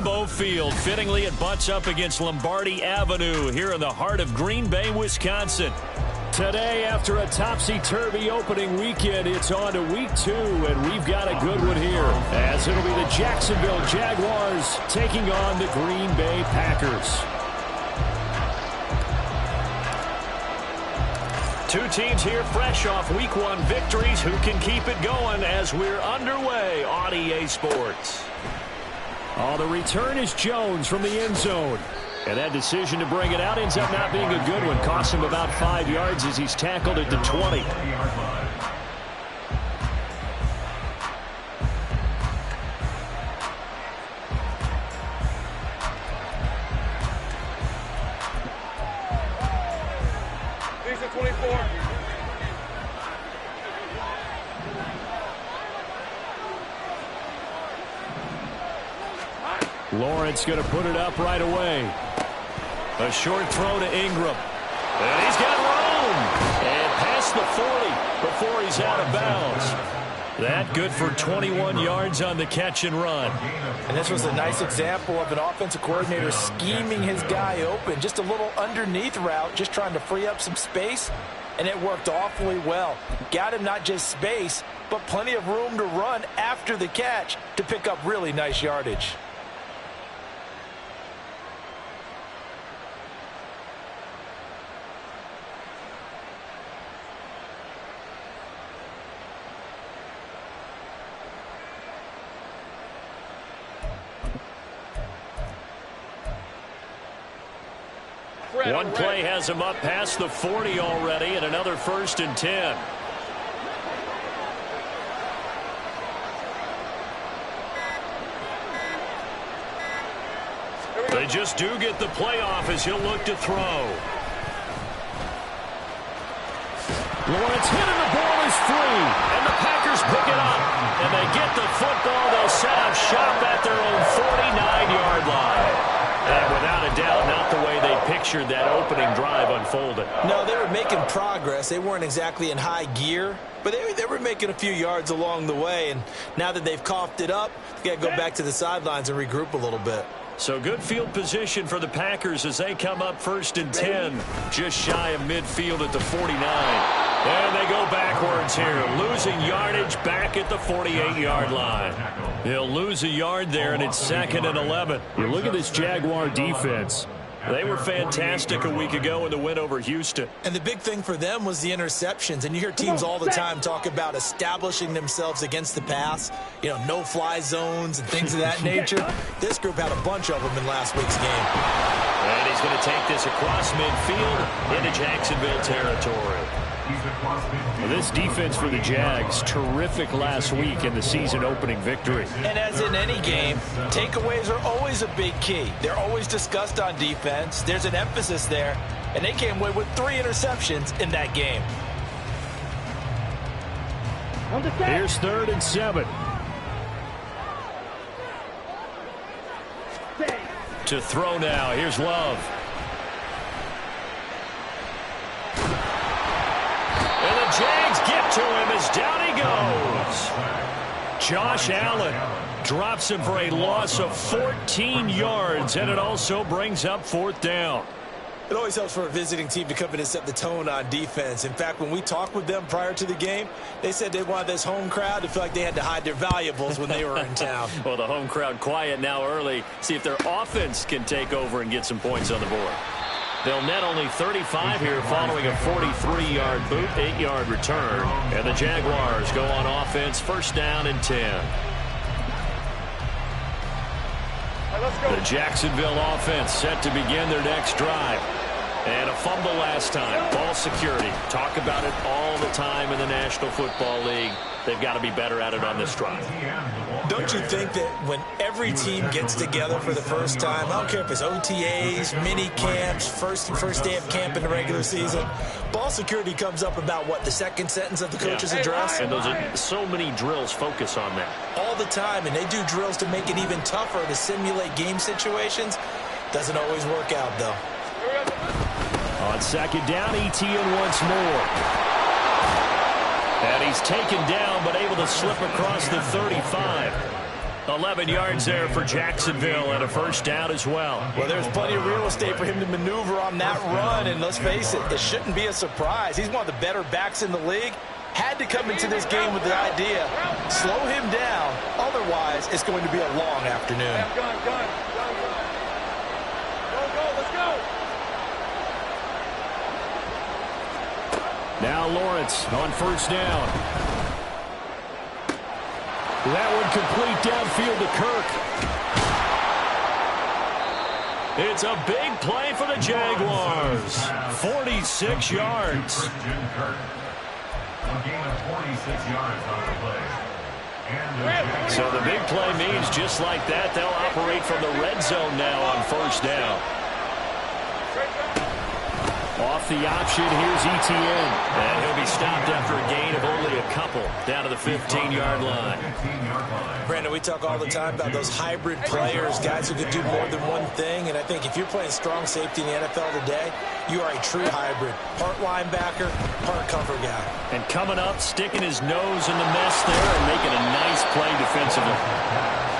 Lambeau Field. Fittingly, it butts up against Lombardi Avenue here in the heart of Green Bay, Wisconsin. Today, after a topsy-turvy opening weekend, it's on to week 2, and we've got a good one here, as it'll be the Jacksonville Jaguars taking on the Green Bay Packers. Two teams here fresh off week 1 victories. Who can keep it going as we're underway on EA Sports? Oh, the return is Jones from the end zone. And that decision to bring it out ends up not being a good one. Costs him about 5 yards as he's tackled at the 20. Lawrence going to put it up right away. A short throw to Ingram. And he's got room. And past the 40 before he's out of bounds. That good for 21 yards on the catch and run. And this was a nice example of an offensive coordinator scheming his guy open. Just a little underneath route, just trying to free up some space. And it worked awfully well. Got him not just space, but plenty of room to run after the catch to pick up really nice yardage. One play has him up past the 40 already, and another 1st and 10. They just do get the play off as he'll look to throw. Lawrence hit and the ball is free, and the Packers pick it up. And they get the football. They'll set up shop at their own 49-yard line. And without a doubt, not the way they pictured that opening drive unfolded. No, they were making progress. They weren't exactly in high gear, but they were making a few yards along the way. And now that they've coughed it up, they got to go back to the sidelines and regroup a little bit. So good field position for the Packers as they come up 1st and 10, just shy of midfield at the 49. And they go backwards here, losing yardage back at the 48-yard line. They'll lose a yard there, and it's 2nd and 11. You look at this Jaguar defense. They were fantastic a week ago in the win over Houston. And the big thing for them was the interceptions. And you hear teams all the time talk about establishing themselves against the pass, no-fly zones and things of that nature. This group had a bunch of them in last week's game. And he's going to take this across midfield into Jacksonville territory. This defense for the Jags, terrific last week in the season-opening victory. And as in any game, takeaways are always a big key. They're always discussed on defense. There's an emphasis there, and they came away with 3 interceptions in that game. Here's 3rd and 7. To throw now. Here's Love. And the Jags get to him as down he goes. Josh Allen drops him for a loss of 14 yards, and it also brings up 4th down. It always helps for a visiting team to come in and set the tone on defense. In fact, when we talked with them prior to the game, they said they wanted this home crowd to feel like they had to hide their valuables when they were in town. Well, the home crowd quiet now early. See if their offense can take over and get some points on the board. They'll net only 35 here following a 43-yard boot, 8-yard return. And the Jaguars go on offense, 1st down and 10. The Jacksonville offense set to begin their next drive. And a fumble last time. Ball security. Talk about it all the time in the National Football League. They've got to be better at it on this drive. Don't you think that when every team gets together for the first time, I don't care if it's OTAs, mini camps, first day of camp in the regular season, ball security comes up about, what, the 2nd sentence of the coach's address? And those are so many drills focus on that. All the time, and they do drills to make it even tougher to simulate game situations. Doesn't always work out, though. On 2nd down, Etienne once more. And he's taken down, but able to slip across the 35. 11 yards there for Jacksonville and a first down as well. Well, there's plenty of real estate for him to maneuver on that run, and let's face it, it shouldn't be a surprise. He's one of the better backs in the league. Had to come into this game with the idea, slow him down, otherwise it's going to be a long afternoon. Now Lawrence on first down. That one complete downfield to Kirk. It's a big play for the Jaguars. 46 yards. A gain of 46 yards on the play. So the big play means just like that, they'll operate from the red zone now on first down. Off the option, here's Etienne. And he'll be stopped after a gain of only a couple, down to the 15-yard line. Brandon, we talk all the time about those hybrid players, guys who can do more than one thing. And I think if you're playing strong safety in the NFL today, you are a true hybrid. Part linebacker, part cover guy. And coming up, sticking his nose in the mess there and making a nice play defensively.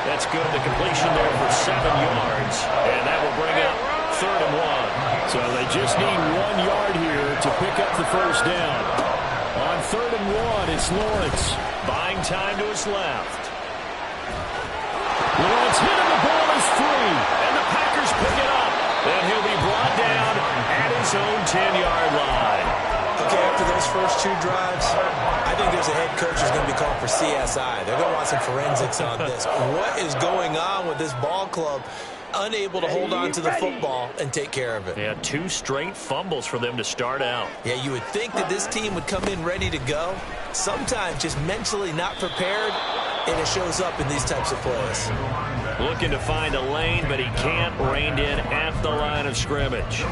That's good. The completion there for 7 yards. And that will bring up 3rd and 1. So they just need 1 yard here to pick up the first down. On 3rd and 1, it's Lawrence. Buying time to his left. Lawrence hit him, the ball is free. And the Packers pick it up. And he'll be brought down at his own 10-yard line. Okay, after those first 2 drives, I think there's a head coach who's going to be called for CSI. They're going to want some forensics on this. What is going on with this ball club? Unable to hold on to the football and take care of it. Yeah, 2 straight fumbles for them to start out. Yeah, you would think that this team would come in ready to go. Sometimes just mentally not prepared, and it shows up in these types of plays. Looking to find a lane, but he can't. Reined in at the line of scrimmage.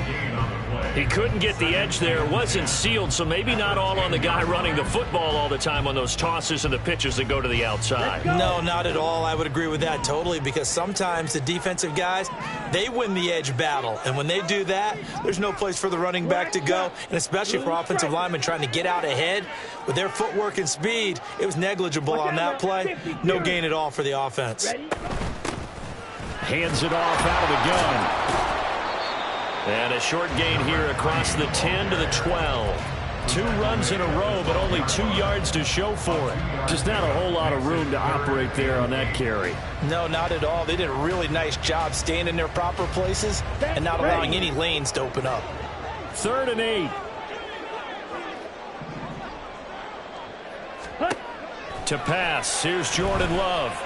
He couldn't get the edge there. Wasn't sealed, so maybe not all on the guy running the football all the time on those tosses and the pitches that go to the outside. No, not at all. I would agree with that totally, because sometimes the defensive guys, they win the edge battle. And when they do that, there's no place for the running back to go, and especially for offensive linemen trying to get out ahead. With their footwork and speed, it was negligible on that play. No gain at all for the offense. Hands it off out of the gun. And a short gain here across the 10 to the 12. 2 runs in a row, but only 2 yards to show for it. Just not a whole lot of room to operate there on that carry. No, not at all. They did a really nice job staying in their proper places and not allowing any lanes to open up. 3rd and 8. To pass, here's Jordan Love.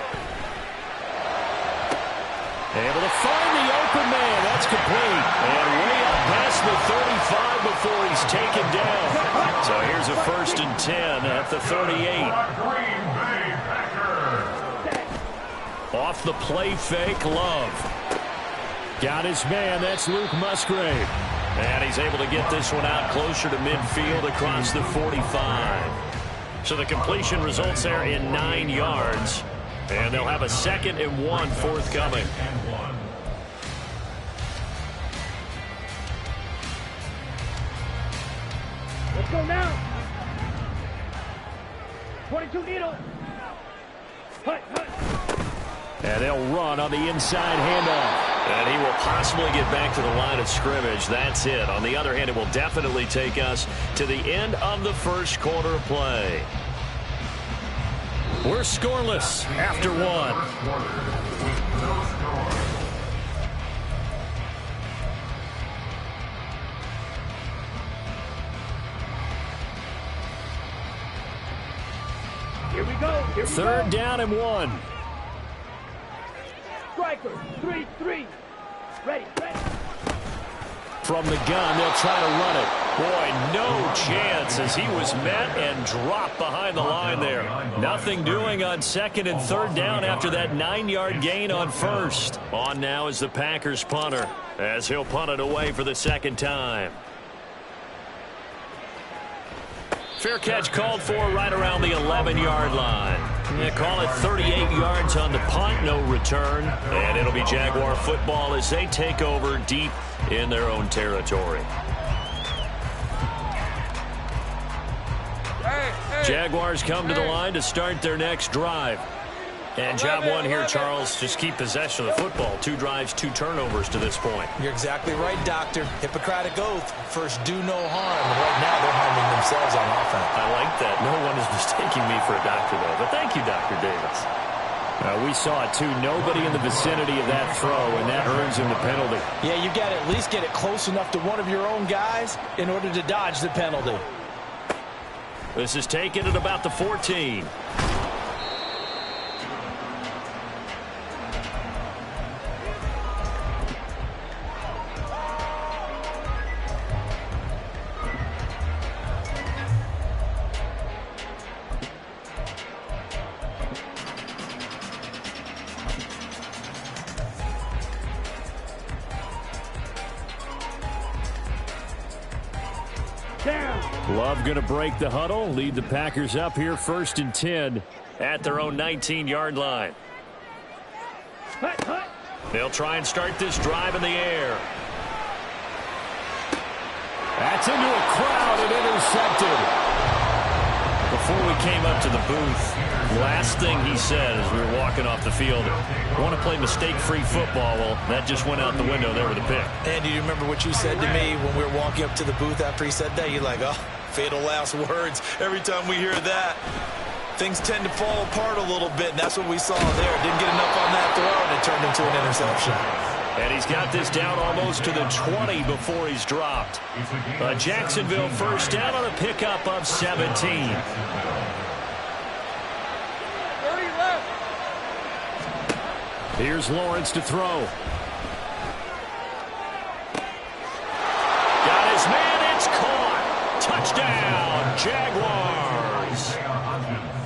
Able to find the open man. That's complete. And way up past the 35 before he's taken down. So here's a 1st and 10 at the 38. Off the play fake, Love. Got his man. That's Luke Musgrave. And he's able to get this one out closer to midfield across the 45. So the completion results there in 9 yards. And they'll have a 2nd and 1 forthcoming. Let's go now. 22 needle. And they'll run on the inside handoff. And he will possibly get back to the line of scrimmage. That's it. On the other hand, it will definitely take us to the end of the first quarter of play. We're scoreless after 1. Here we go. 3rd down and 1. Striker, 3-3. Ready. From the gun, they'll try to run it. Boy, no chance as he was met and dropped behind the line there. Nothing doing on 2nd and 3rd down after that 9-yard gain on 1st. On now is the Packers punter as he'll punt it away for the 2nd time. Fair catch called for right around the 11-yard line. They call it 38 yards on the punt, no return. And it'll be Jaguar football as they take over deep in their own territory. Jaguars come to the line to start their next drive. And job one here, Charles, just keep possession of the football. 2 drives, 2 turnovers to this point. You're exactly right, Doctor. Hippocratic oath. First, do no harm. Right now, they're harming themselves on offense. I like that. No one is mistaking me for a doctor, though. But thank you, Dr. Davis. We saw it, too. Nobody in the vicinity of that throw, and that earns him the penalty. Yeah, you got to at least get it close enough to one of your own guys in order to dodge the penalty. This is taken at about the 14. Love going to break the huddle, lead the Packers up here 1st and 10 at their own 19-yard line. They'll try and start this drive in the air. That's into a crowd and intercepted. Before we came up to the booth, last thing he said as we were walking off the field, I want to play mistake-free football. Well, that just went out the window there with a pick. And do you remember what you said to me when we were walking up to the booth after he said that? You're like, oh, fatal last words. Every time we hear that, things tend to fall apart a little bit, and that's what we saw there. Didn't get enough on that throw, and it turned into an interception. And he's got this down almost to the 20 before he's dropped. Jacksonville first down on a pickup of 17. Here's Lawrence to throw. Got his man, it's caught. Touchdown, Jaguars.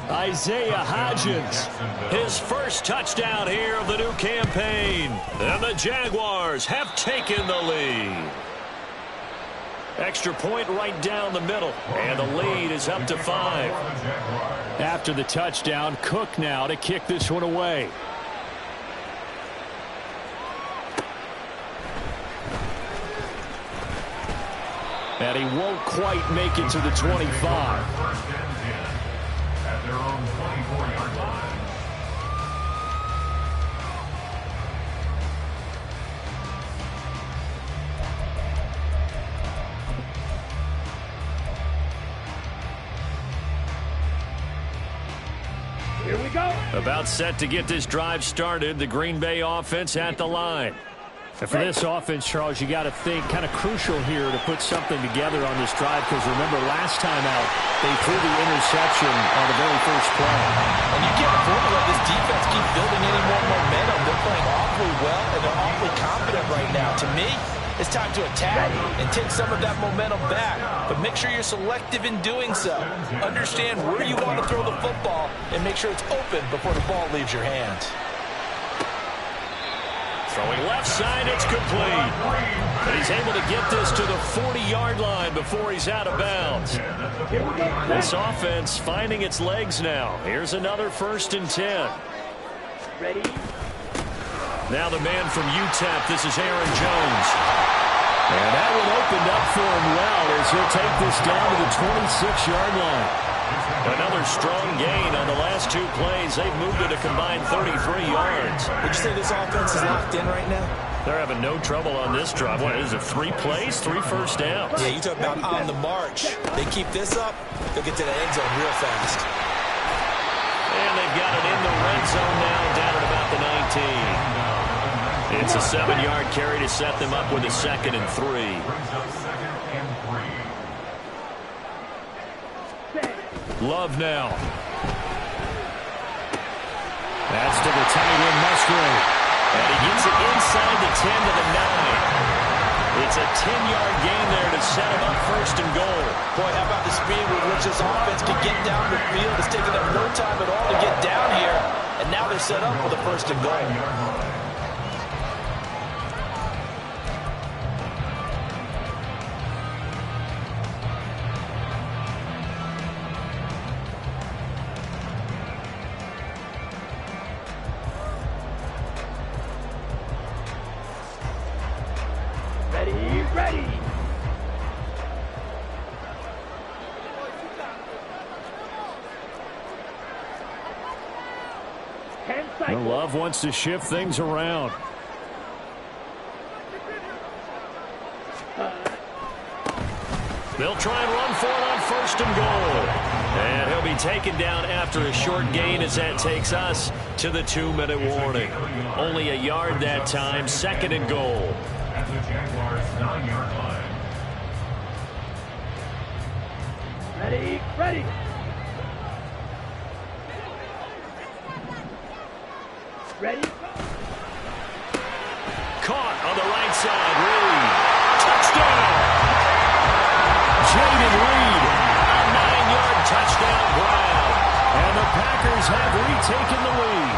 Isaiah Hodgins, his first touchdown here of the new campaign. And the Jaguars have taken the lead. Extra point right down the middle. And the lead is up to 5. After the touchdown, Cook now to kick this one away. And he won't quite make it to the 25. At their own 24-yard line. Here we go. About set to get this drive started. The Green Bay offense at the line. And for this offense, Charles, you got to think kind of crucial here to put something together on this drive, because remember last time out they threw the interception on the very first play. And you can't afford to let this defense keep building any more momentum. They're playing awfully well, and they're awfully confident right now. To me, it's time to attack and take some of that momentum back. But make sure you're selective in doing so. Understand where you want to throw the football and make sure it's open before the ball leaves your hands. Throwing left side, it's complete. But he's able to get this to the 40-yard line before he's out of bounds. This offense finding its legs now. Here's another 1st and 10. Ready? Now the man from UTEP, this is Aaron Jones. And that one opened up for him well as he'll take this down to the 26-yard line. Another strong gain on the last 2 plays. They've moved it a combined 33 yards. Would you say this offense is locked in right now? They're having no trouble on this drive. What is it, 3 plays, 3 first downs? Yeah, you talk about on the march. They keep this up, they'll get to the end zone real fast. And they've got it in the red zone now, down at about the 19. It's a 7-yard carry to set them up with a 2nd and 3. Love now. That's to the tight end, Musgrave. And he gets it inside the 10 to the 9. It's a 10-yard gain there to set him up 1st and goal. Boy, how about the speed with which this offense can get down the field? It's taking them no time at all to get down here. And now they're set up with a 1st and goal. Ready. Hands Well, Love wants to shift things around. They'll try and run for it on 1st and goal. And he'll be taken down after a short gain as that takes us to the 2-minute warning. Only a yard that time, 2nd and goal. At the Jaguars' 9-yard line. Ready, ready. Ready. Caught on the right side. Reed. Touchdown. Jaden Reed. A 9-yard touchdown grab. And the Packers have retaken the lead.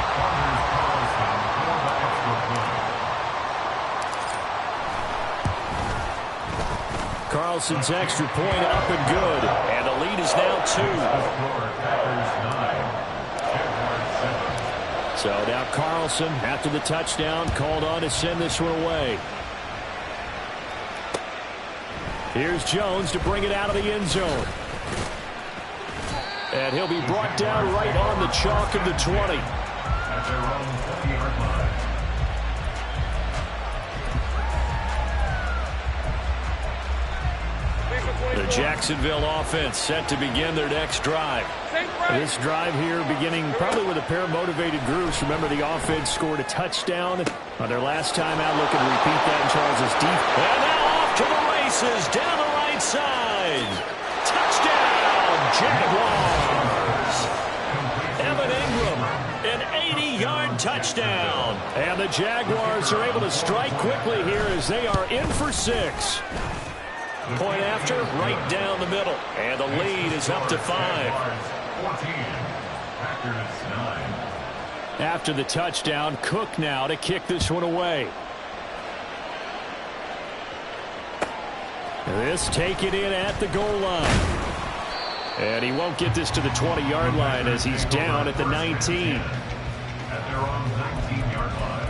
Carlson's extra point up and good. And the lead is now 2. So now Carlson, after the touchdown, called on to send this one away. Here's Jones to bring it out of the end zone. And he'll be brought down right on the chalk of the 20. At their own 20-yard line. The Jacksonville offense set to begin their next drive. This drive here beginning probably with a pair of motivated groups. Remember, the offense scored a touchdown on their last time out. Looking to repeat that in Charles's defense. And now off to the races down the right side. Touchdown, Jaguars. Evan Ingram, an 80-yard touchdown. And the Jaguars are able to strike quickly here as they are in for 6. Point after, right down the middle. And the lead is up to 5. 14. Packers 9. After the touchdown, Cook now to kick this one away. This taken in at the goal line. And he won't get this to the 20-yard line as he's down at the 19. At their own 19-yard line.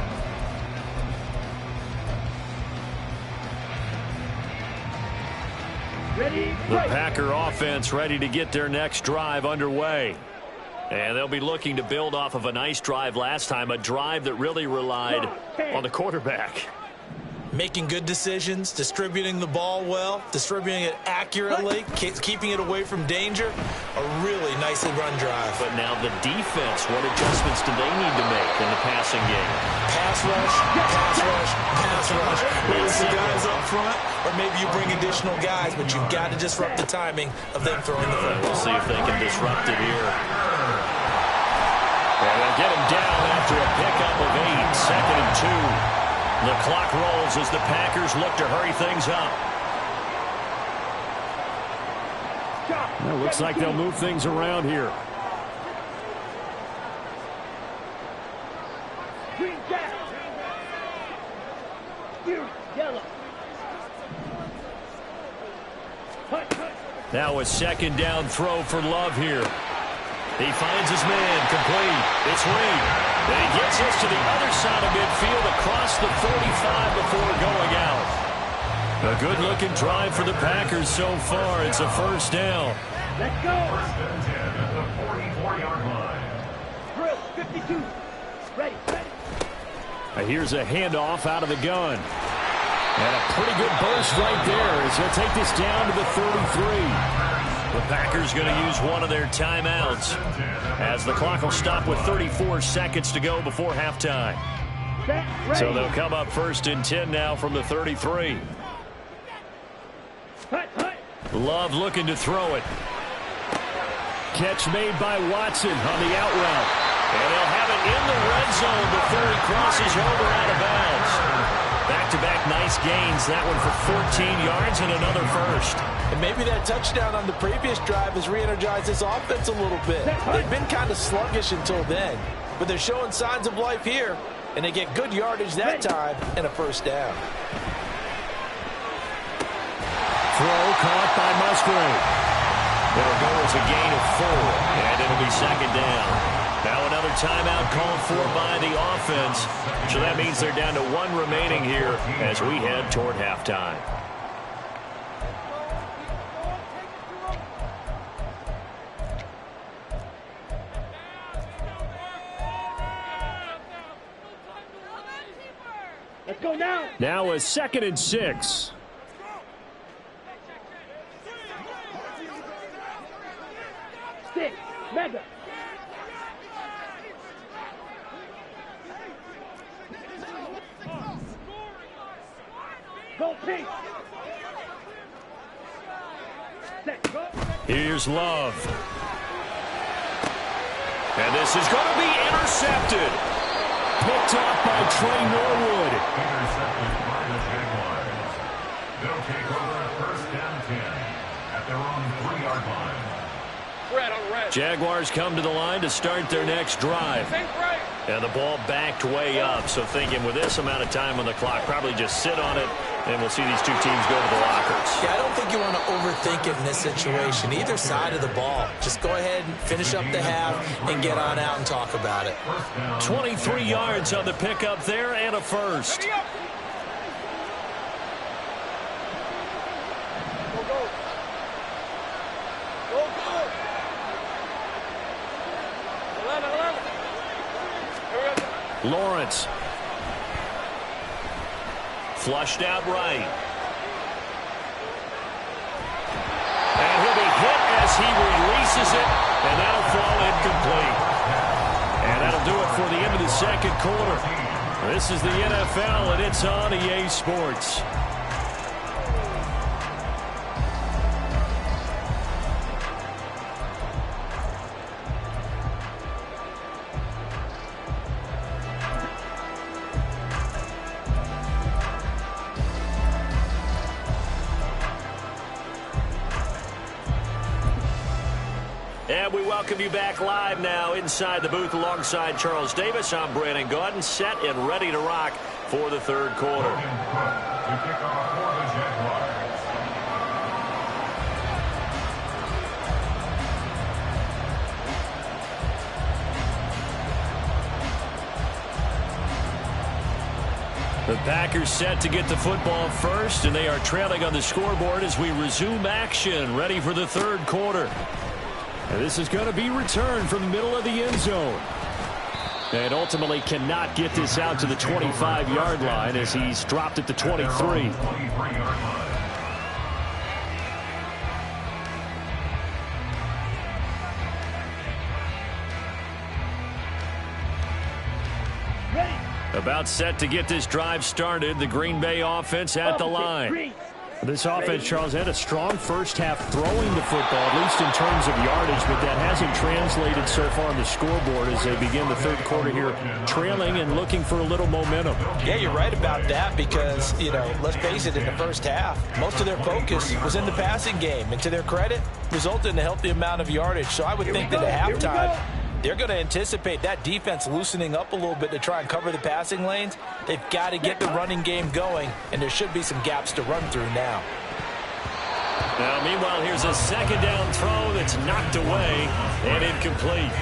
Ready, The right. Packer offense ready to get their next drive underway. And they'll be looking to build off of a nice drive last time, a drive that really relied on the quarterback. Making good decisions, distributing the ball well, distributing it accurately, keeping it away from danger. A really nicely run drive. But now the defense, what adjustments do they need to make in the passing game? Pass rush, pass rush, pass rush. Whether it's the guys up front or maybe you bring additional guys, but you've got to disrupt the timing of them throwing the football. We'll see if they can disrupt it here. And they'll get him down after a pickup of 8, 2nd and 2. The clock rolls as the Packers look to hurry things up. It looks like they'll move things around here. Green jack. Blue, yellow. Hut, hut. Now a 2nd down throw for Love here. He finds his man, complete. It's Reed. And he gets us to the other side of midfield across the 45 before going out. A good-looking drive for the Packers so far. It's a 1st down. Let's go. 1st and 10 at the 44-yard line. Drill, 52. Ready, ready. Here's a handoff out of the gun. And a pretty good burst right there as he'll take this down to the 33. The Packers going to use one of their timeouts as the clock will stop with 34 seconds to go before halftime. Set, ready. So they'll come up 1st and 10 now from the 33. Hut, hut. Love looking to throw it. Catch made by Watson on the out route. And they'll have it in the red zone before he crosses over out of bounds. Back-to-back nice gains. That one for 14 yards and another 1st. And maybe that touchdown on the previous drive has re-energized this offense a little bit. They've been kind of sluggish until then, but they're showing signs of life here, and they get good yardage that time and a 1st down. Throw caught by Musgrave. It'll go as a gain of 4, and it'll be 2nd down. Now another timeout called for by the offense. So that means they're down to 1 remaining here as we head toward halftime. Let's go now. Now a 2nd and 6. Stick. Mega. Go pink. Set. Go. Here's Love. And this is going to be intercepted. Picked off by Trey Norwood. Intercepted by the Jaguars. They'll take over at 1st and 10 at their own 3-yard line. Jaguars come to the line to start their next drive. And the ball backed way up. So thinking with this amount of time on the clock, probably just sit on it, and we'll see these two teams go to the lockers. Yeah, I don't think you want to overthink it in this situation. Either side of the ball. Just go ahead and finish up the half and get on out and talk about it. 23 yards on the pickup there and a first. Lawrence. Flushed out right. And he'll be hit as he releases it, and that'll fall incomplete. And that'll do it for the end of the 2nd quarter. This is the NFL, and it's on EA Sports. And we welcome you back live now inside the booth alongside Charles Davis. I'm Brandon Gaudin, set and ready to rock for the 3rd quarter. To kick off for the Jaguars. The Packers set to get the football first, and they are trailing on the scoreboard as we resume action, ready for the 3rd quarter. And this is going to be returned from the middle of the end zone. And ultimately cannot get this out to the 25-yard line as he's dropped at the 23. About set to get this drive started. The Green Bay offense at the line. This offense, Charles, had a strong first half throwing the football, at least in terms of yardage, but that hasn't translated so far on the scoreboard as they begin the 3rd quarter here, trailing and looking for a little momentum. Yeah, you're right about that because, you know, let's face it, in the first half, most of their focus was in the passing game. And to their credit, resulted in a healthy amount of yardage. So I would think that at halftime, they're going to anticipate that defense loosening up a little bit to try and cover the passing lanes. They've got to get the running game going, and there should be some gaps to run through now. Now, meanwhile, here's a 2nd down throw that's knocked away and incomplete.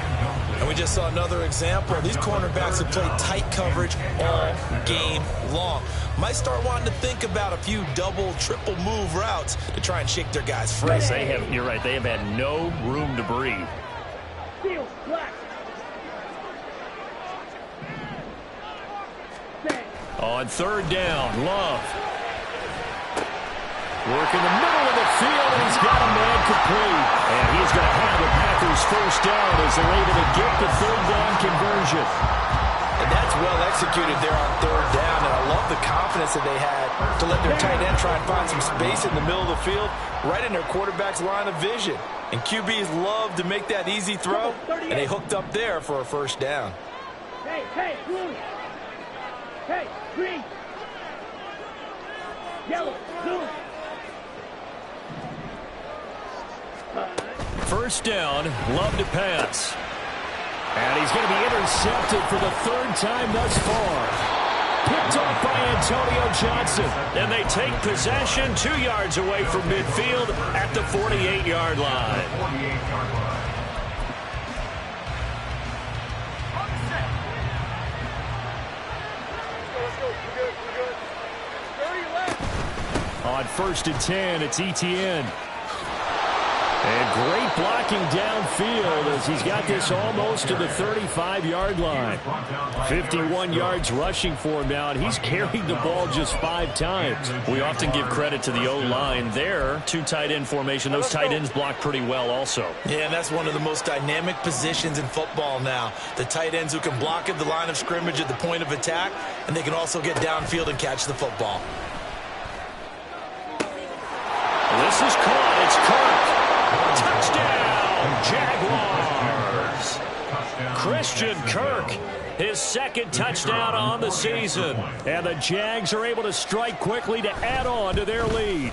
And we just saw another example. These cornerbacks have played tight coverage all game long. Might start wanting to think about a few double, triple move routes to try and shake their guys free. Yes, you're right. They have had no room to breathe. On 3rd down, Love. Working the middle of the field, and he's got a man complete. And he's going to have the Packers 1st down as they're able to get the 3rd down conversion. And that's well executed there on 3rd down. And I love the confidence that they had to let their tight end try and find some space in the middle of the field, right in their quarterback's line of vision. And QBs love to make that easy throw, and they hooked up there for a 1st down. Hey, blue. Hey, green. Yellow, blue. 1st down, Love to pass. And he's going to be intercepted for the 3rd time thus far. Picked off by Antonio Johnson. And they take possession 2 yards away from midfield at the 48-yard line. 48-yard line. On 1st and 10, it's Etienne. And great blocking downfield as he's got this almost to the 35-yard line. 51 yards rushing for him now, and he's carried the ball just 5 times. We often give credit to the O-line there. 2 tight end formation. Those tight ends block pretty well also. Yeah, and that's one of the most dynamic positions in football now. The tight ends who can block at the line of scrimmage at the point of attack, and they can also get downfield and catch the football. This is caught. It's Kirk. Touchdown, Jaguars. Christian Kirk, his 2nd touchdown on the season. And the Jags are able to strike quickly to add on to their lead.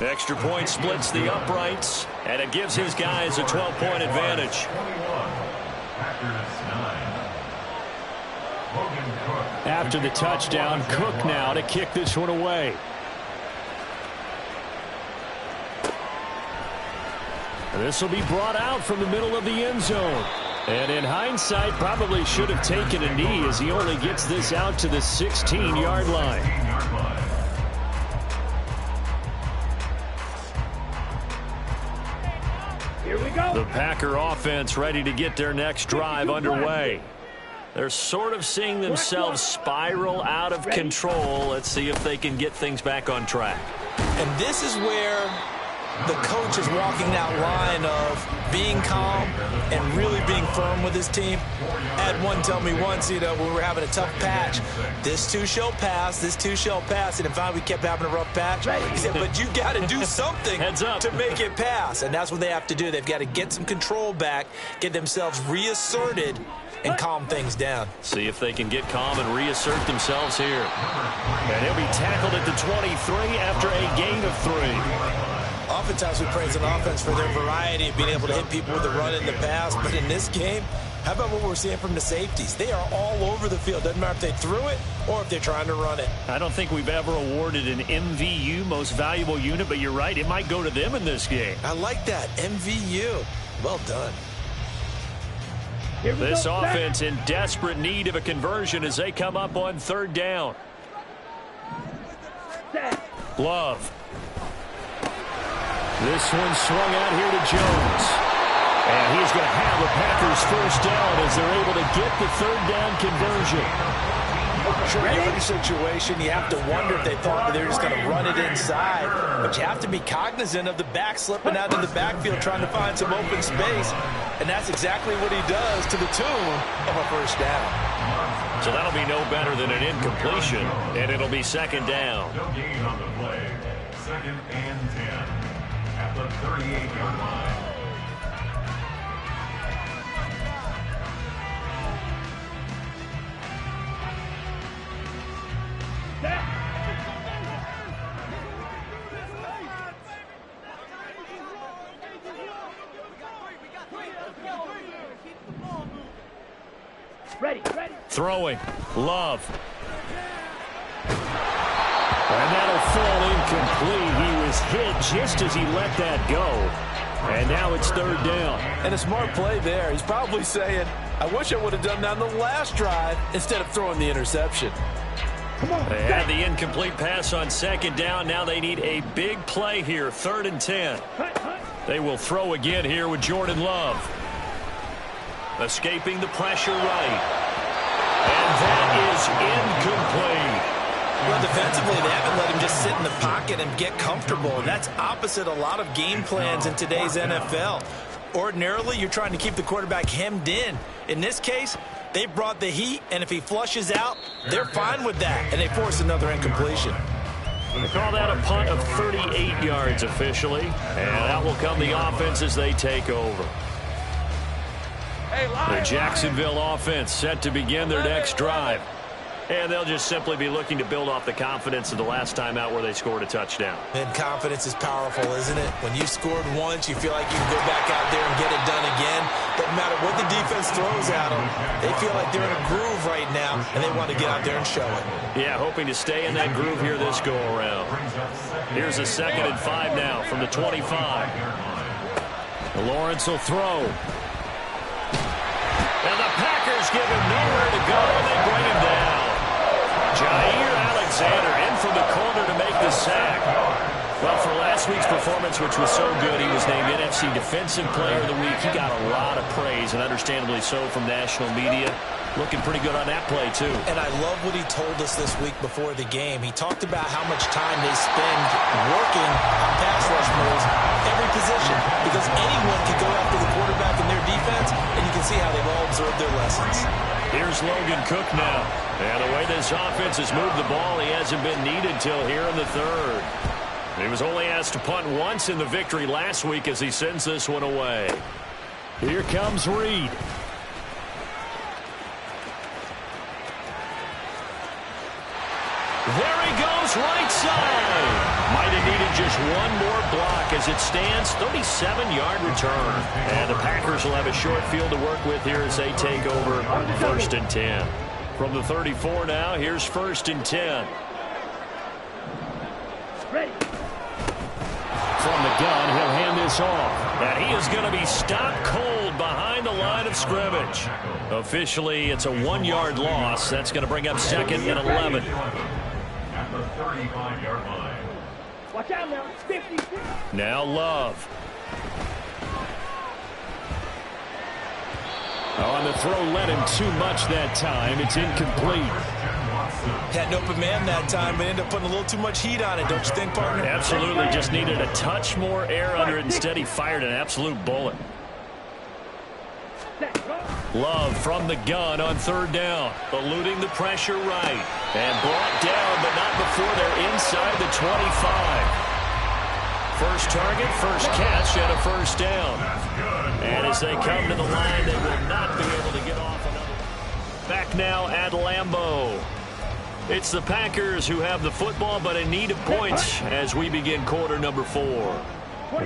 Extra point splits the uprights, and it gives his guys a 12-point advantage. After the touchdown, Cook now to kick this one away. This will be brought out from the middle of the end zone. And in hindsight, probably should have taken a knee as he only gets this out to the 16-yard line. Here we go. The Packer offense ready to get their next drive underway. They're sort of seeing themselves spiral out of control. Let's see if they can get things back on track. And this is where the coach is walking that line of being calm and really being firm with his team. I had one tell me once, when we were having a tough patch, this too shall pass, this too shall pass. And in fact, we kept having a rough patch. He said, but you got to do something to make it pass. And that's what they have to do. They've got to get some control back, get themselves reasserted, and calm things down. See if they can get calm and reassert themselves here. And he'll be tackled at the 23 after a gain of 3. Oftentimes we praise an offense for their variety of being able to hit people with the run in the pass. But in this game, how about what we're seeing from the safeties? They are all over the field. Doesn't matter if they threw it or if they're trying to run it. I don't think we've ever awarded an MVU, most valuable unit, but you're right. It might go to them in this game. I like that. MVU. Well done. This offense in desperate need of a conversion as they come up on 3rd down. Love. This one swung out here to Jones. And he's going to have the Packers 1st down as they're able to get the 3rd down conversion. Short yardage situation, you have to wonder if they thought that they're just going to run it inside. But you have to be cognizant of the back slipping out in the backfield trying to find some open space. And that's exactly what he does to the tune of a 1st down. So that'll be no better than an incompletion, and it'll be 2nd down. No gain on the play. 2nd and 10 at the 38-yard line. Ready. Throwing. Love. And that'll fall incomplete. He was hit just as he let that go. And now it's 3rd down. And a smart play there. He's probably saying, I wish I would have done that on the last drive instead of throwing the interception. Come on. They had the incomplete pass on 2nd down. Now they need a big play here. 3rd and 10. They will throw again here with Jordan Love. Escaping the pressure right. And that is incomplete. Well, defensively, they haven't let him just sit in the pocket and get comfortable. And that's opposite a lot of game plans in today's NFL. Ordinarily, you're trying to keep the quarterback hemmed in. In this case, they brought the heat, and if he flushes out, they're fine with that. And they force another incompletion. They call that a punt of 38 yards officially. And out will come the offense as they take over. The Jacksonville offense set to begin their next drive. And they'll just simply be looking to build off the confidence of the last time out where they scored a touchdown. And confidence is powerful, isn't it? When you've scored once, you feel like you can go back out there and get it done again. Doesn't matter what the defense throws at them. They feel like they're in a groove right now, and they want to get out there and show it. Yeah, hoping to stay in that groove here this go-around. Here's a 2nd and 5 now from the 25. Lawrence will throw. And the Packers give him nowhere to go, and they bring him down. Jair Alexander in from the corner to make the sack. Well, for last last week's performance, which was so good, he was named NFC Defensive Player of the Week. He got a lot of praise, and understandably so, from national media. Looking pretty good on that play, too. And I love what he told us this week before the game. He talked about how much time they spend working on pass rush moves, every position, because anyone can go after the quarterback in their defense, and you can see how they've all absorbed their lessons. Here's Logan Cook now. And the way this offense has moved the ball, he hasn't been needed till here in the third. He was only asked to punt once in the victory last week as he sends this one away. Here comes Reed. There he goes, right side. Might have needed just one more block as it stands, 37-yard return. And the Packers will have a short field to work with here as they take over 1st and 10. From the 34 now, here's 1st and 10. Ready. From the gun, he'll hand this off. And he is going to be stopped cold behind the line of scrimmage. Officially, it's a 1-yard loss. That's going to bring up 2nd and 11. At the 35-yard line. Watch out now. 50. Now Love. On the throw, led him too much that time. It's incomplete. Had an open man that time, but ended up putting a little too much heat on it, don't you think, partner? Absolutely. Just needed a touch more air under it. Instead, he fired an absolute bullet. Love from the gun on 3rd down. Eluding the pressure right. And brought down, but not before they're inside the 25. First target, first catch, and a 1st down. And as they come to the line, they will not be able to get off another. Back now at Lambeau. It's the Packers who have the football, but in need of points as we begin quarter number 4.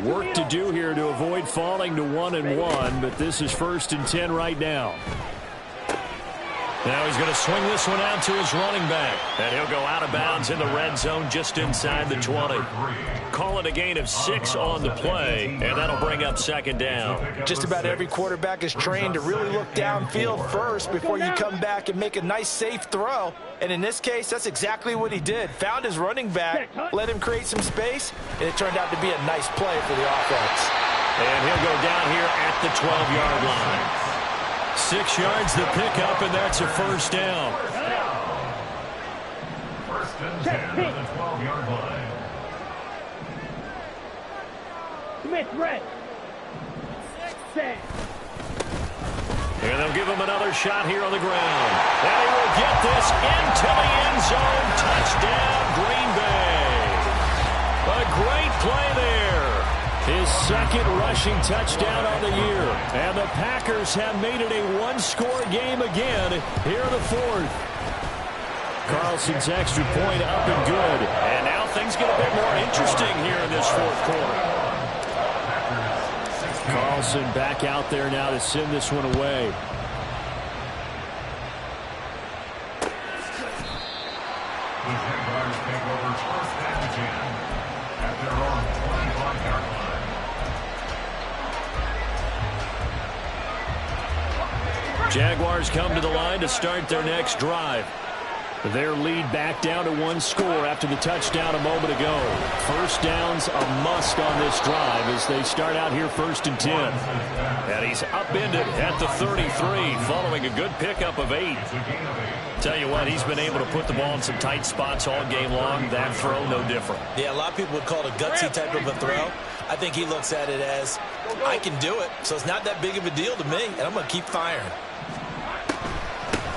Work to do here to avoid falling to 1-1, but this is 1st and 10 right now. Now he's going to swing this one out to his running back. And he'll go out of bounds in the red zone just inside the 20. Call it a gain of 6 on the play, and that'll bring up 2nd down. Just about every quarterback is trained to really look downfield first before you come back and make a nice, safe throw. And in this case, that's exactly what he did. Found his running back, let him create some space, and it turned out to be a nice play for the offense. And he'll go down here at the 12-yard line. 6 yards the pickup, and that's a 1st down. 1st and 10 at the 12-yard line. Smith, red. Set. And they'll give him another shot here on the ground. And he will get this into the end zone. Touchdown, Green Bay. A great play there. His 2nd rushing touchdown on the year. And the Packers have made it a 1-score game again here in the 4th. Carlson's extra point up and good. And now things get a bit more interesting here in this 4th quarter. Carlson back out there now to send this one away. The Jaguars take over 1st and 10 at their own 25-yard line. Jaguars come to the line to start their next drive. Their lead back down to 1 score after the touchdown a moment ago. 1st down's a must on this drive as they start out here 1st and 10. And he's upended at the 33 following a good pickup of 8. Tell you what, he's been able to put the ball in some tight spots all game long. That throw, no different. Yeah, a lot of people would call it a gutsy type of a throw. I think he looks at it as, I can do it, so it's not that big of a deal to me, and I'm going to keep firing.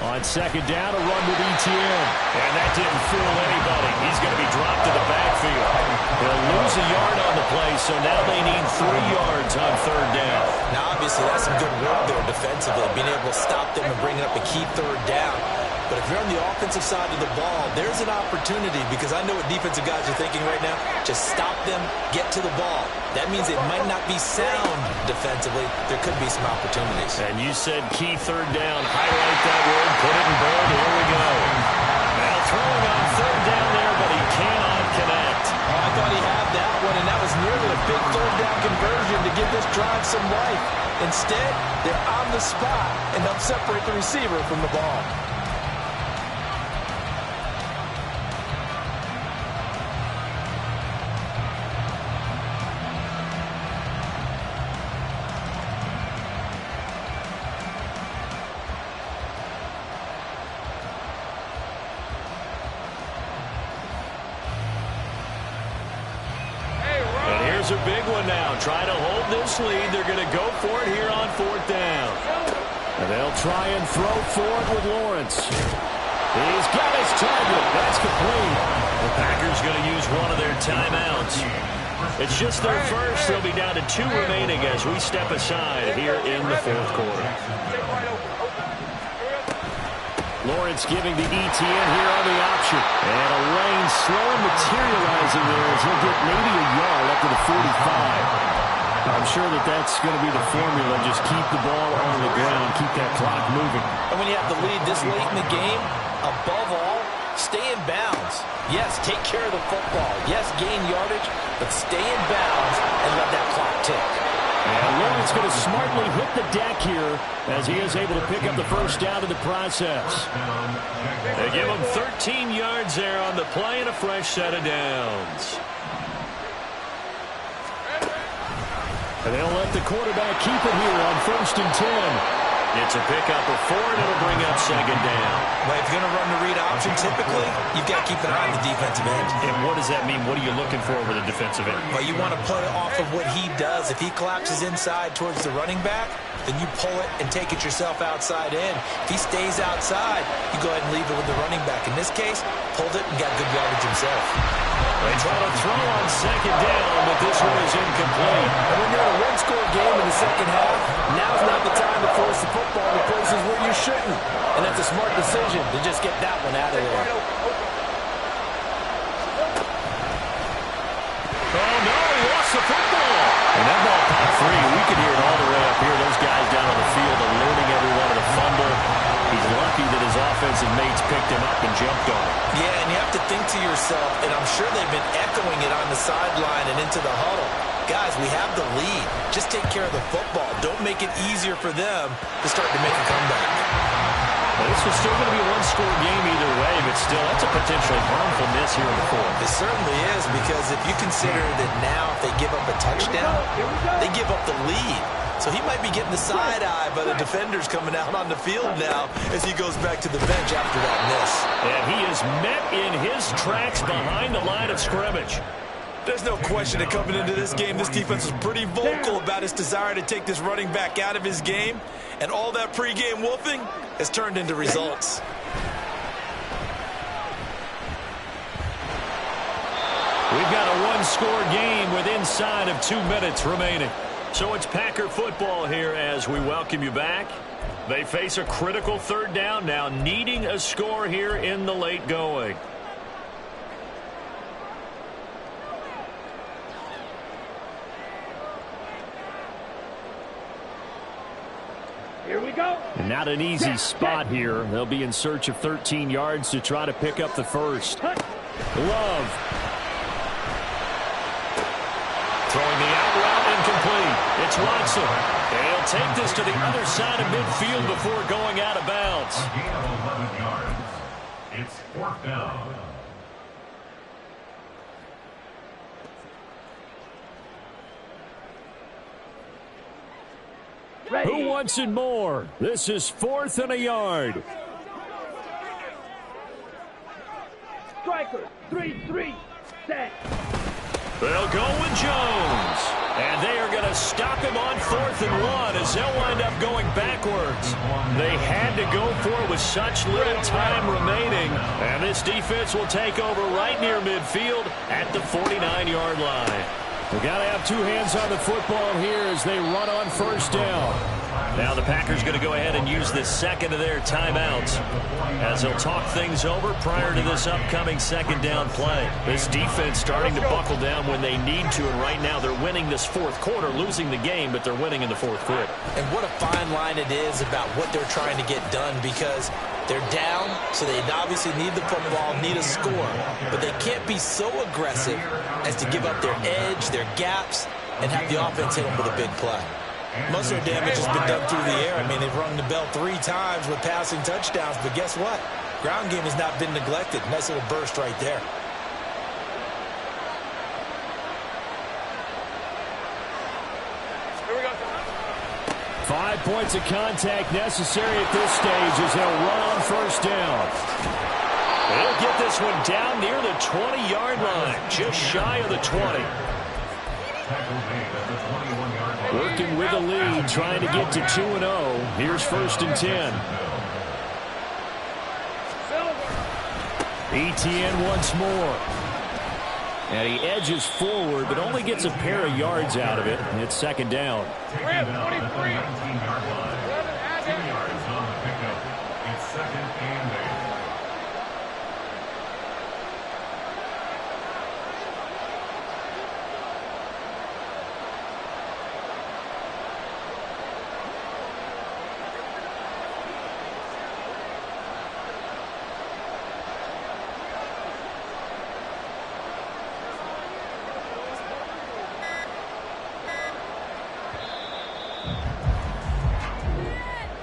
On 2nd down, a run with Etienne. And that didn't fool anybody. He's going to be dropped to the backfield. He'll lose a yard on the play, so now they need 3 yards on 3rd down. Now, obviously, that's some good work there defensively, being able to stop them and bringing up a key 3rd down. But if you're on the offensive side of the ball, there's an opportunity because I know what defensive guys are thinking right now. Just stop them, get to the ball. That means it might not be sound defensively. There could be some opportunities. And you said key 3rd down. Highlight that word. Put it in bold. Here we go. Now throwing on 3rd down there, but he cannot connect. Oh, I thought he had that one, and that was nearly a big 3rd down conversion to give this drive some life. Instead, they're on the spot and help separate the receiver from the ball. There's a big one now. Trying to hold this lead. They're going to go for it here on 4th down. And they'll try and throw for it with Lawrence. He's got his target. That's complete. The Packers going to use one of their timeouts. It's just their first. They'll be down to 2 remaining as we step aside here in the 4th quarter. Lawrence giving the ETN here on the option. And a lane slow materializing there as he'll get maybe a yard up to the 45. I'm sure that that's going to be the formula. Just keep the ball on the ground, keep that clock moving. And when you have the lead this late in the game, above all, stay in bounds. Yes, take care of the football. Yes, gain yardage, but stay in bounds and let that clock tick. And Lawrence going to smartly hit the deck here as he is able to pick up the first down in the process. They give him 13 yards there on the play and a fresh set of downs. And they'll let the quarterback keep it here on 1st and 10. It's a pickup of 4, and it'll bring up 2nd down. Well, if you're going to run the read option, typically, you've got to keep an eye on the defensive end. And what does that mean? What are you looking for with a defensive end? Well, you want to play off of what he does. If he collapses inside towards the running back, then you pull it and take it yourself outside in. If he stays outside, you go ahead and leave it with the running back. In this case, pulled it and got good yardage himself. They try to throw on 2nd down, but this one is incomplete. And when you're in a one-score game in the second half, now's not the time to force the football to places where you shouldn't. And that's a smart decision to just get that one out of there. Oh, no, he lost the football. And that ball popped free. We could hear it all the way up here. Those guys down on the field alerting everyone of the fumble. He's lucky that his offensive mates picked him up and jumped on him. Yeah, and you have to think to yourself, and I'm sure they've been echoing it on the sideline and into the huddle. Guys, we have the lead. Just take care of the football. Don't make it easier for them to start to make a comeback. Well, this was still going to be a one-score game either way, but still, that's a potentially harmful miss here in the 4th. It certainly is, because if you consider that now if they give up a touchdown, they give up the lead. So he might be getting the side eye by the defenders coming out on the field now as he goes back to the bench after that miss. And he is met in his tracks behind the line of scrimmage. There's no question that coming into this game, this defense was pretty vocal about its desire to take this running back out of his game. And all that pregame wolfing has turned into results. We've got a one-score game with inside of 2 minutes remaining. So it's Packer football here as we welcome you back. They face a critical 3rd down now, needing a score here in the late going. Here we go. And not an easy spot here. They'll be in search of 13 yards to try to pick up the first. Love. Throwing the out route incomplete. It's Watson. And he'll take this to the other side of midfield before going out of bounds. A gain of 11 yards. It's 4th down. Ready. Who wants it more? This is 4th and a yard. Striker, 3-3, set. They'll go with Jones. And they are going to stop him on 4th and 1 as they'll wind up going backwards. They had to go for it with such little time remaining. And this defense will take over right near midfield at the 49-yard line. We've got to have 2 hands on the football here as they run on 1st down. Now the Packers going to go ahead and use the second of their timeouts as they'll talk things over prior to this upcoming 2nd down play. This defense starting to buckle down when they need to, and right now they're winning this 4th quarter, losing the game, but they're winning in the 4th quarter. And what a fine line it is about what they're trying to get done, because they're down, so they obviously need the football, need a score, but they can't be so aggressive as to give up their edge, their gaps, and have the offense hit them with a big play. Most of their damage has been done through the air. I mean, they've rung the bell 3 times with passing touchdowns, but guess what? Ground game has not been neglected. Nice little burst right there. Here we go. 5 points of contact necessary at this stage as they'll run on 1st down. They'll get this one down near the 20-yard line, just shy of the 20. tackle made at the 21-yard line. Working with the lead, trying to get to 2-0. Here's 1st and 10. ETN once more. And he edges forward, but only gets a pair of yards out of it. It's 2nd down. Taken down at the 19-yard line. 2 yards on the pickup. It's 2nd and 8.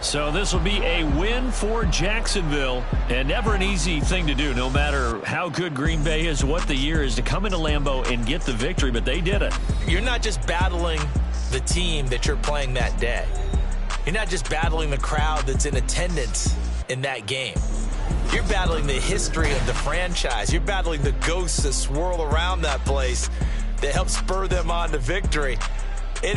So this will be a win for Jacksonville, and never an easy thing to do, no matter how good Green Bay is, what the year is, to come into Lambeau and get the victory, but they did it. You're not just battling the team that you're playing that day. You're not just battling the crowd that's in attendance in that game. You're battling the history of the franchise. You're battling the ghosts that swirl around that place that help spur them on to victory. It is